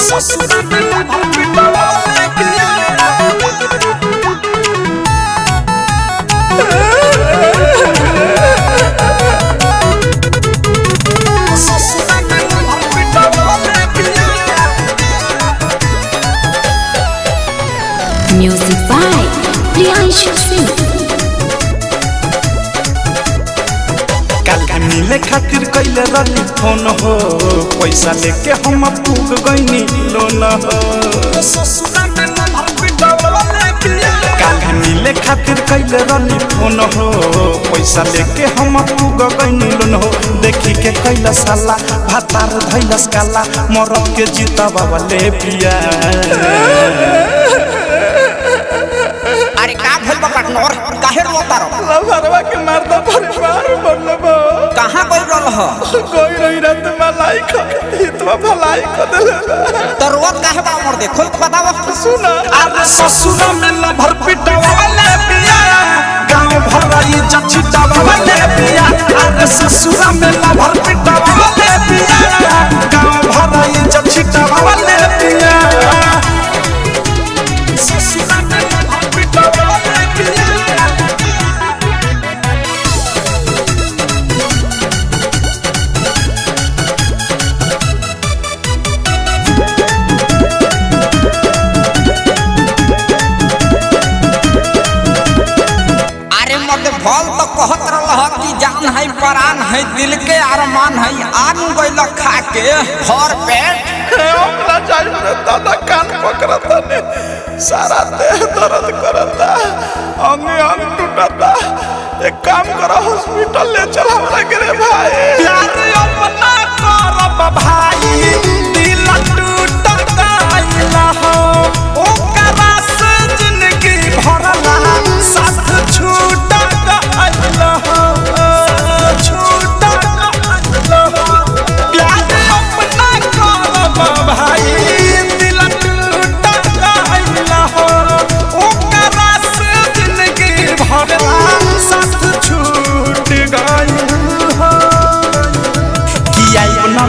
Music by Priyanshu Singh। मिले खातिर कैले रही फोन हो, पैसा लेके हम पूग गईनी लोन हो। मिले खातिर कैले रही फोन हो, पैसा लेके हम पूग गईनी लोन हो। देखी के कैला साला भातार धैलस काला, मरद के जीता बाबा ले पिया। अरे का भेल बा पार्टनर, काहे रोता रो? लवरवा के मारदा परिवार बनलबो। कहां कोई रहल ह? कोई नहीं रहत मलाई ख, हितवा भलाई ख देले। तो रोत काहे बा मोर दे, खोल के बतावा। सुना, अरे ससुरा में न भर पिटावा वाले पिया, गांव भरा इज्जत छिटावा वाले पिया। अरे ससुरा में न भर पिटावा वाले पिया, गांव भरा इज्जत छिटावा वाले पिया। ससुरा में न भर पिटावा वाले पिया। फल तो कहत रह कि जान है परान है दिल के अरमान है, आन गइल खा के भर पेट। ओकरा चाहिए दादा कान पकड़ता ने, सारा देह दर्द करता, अंग अंग टूटता। एक काम करो हॉस्पिटल ले चल हमरा के भाई। प्यार अपना करब भाई, दिल टूटता आइला हो। ओकरा से जिंदगी भरला साथ छूट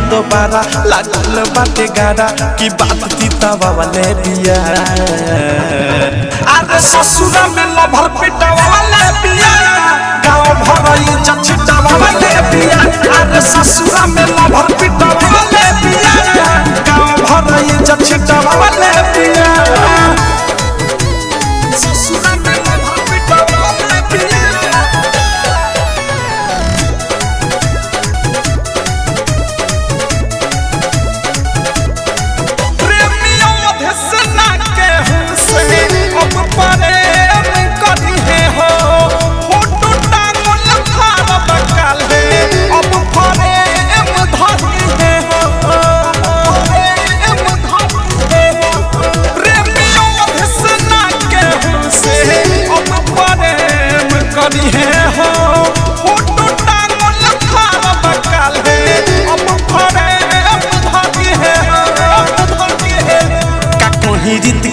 दोबारा लागल बाटे गाड़ा की बात तीता वाले पिया। अरे ससुरा में लभर पिटावा वाले पिया, गांव भरा इज्जत छिटावा वाले पिया। अरे ससुरा में लभर पिटावा वाले पिया, गांव भरा इज्जत छिटावा वाले पिया। ससुरा में लभर पिटावा वाले पिया।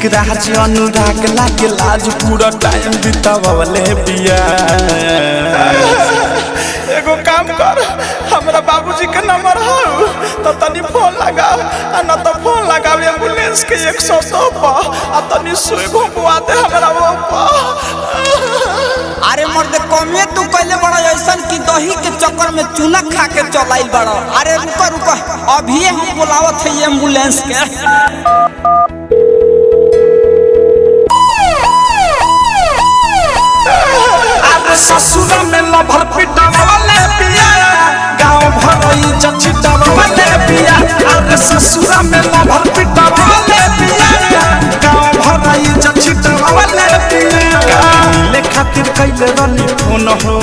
राज अनुराग लागे लाज पूरा टाइम बितावले पिया। एगो काम कर, हमरा बाबूजी के नंबर हो तो तनी फोन लगाओ, आ न तो फोन लगाओ एम्बुलेंस के 102 पर, आ तनी सुई घुमवा दे हमरा वो पर। अरे मर्द कमे तू कहले बड़ा ऐसन कि दही के चक्कर में चूना खा के चलाइल बड़ा। अरे रुको रुको, अभी हम बुलावत है एम्बुलेंस के। ससुरा में लभर पिटावा वाले पिया, गांव भरा इज्जत छिटावा वाले पिया। अरे ससुरा में लभर पिटावा वाले पिया, गांव भरा इज्जत छिटावा वाले पिया। मिले खातिर कैले रही फोन हो,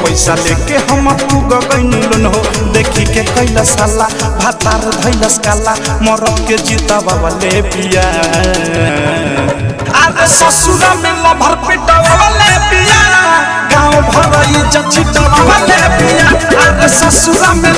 पैसा लेके हम पूग गईनी लोन हो। देखी के कैला साला भातार धैलस काला, मरद के जीता बाबा ले पिया। अरे ससुरा में लभर पिटावा वाले पिया, गांव भरा इज्जत छिटावा वाले पिया। अरे ससुरा में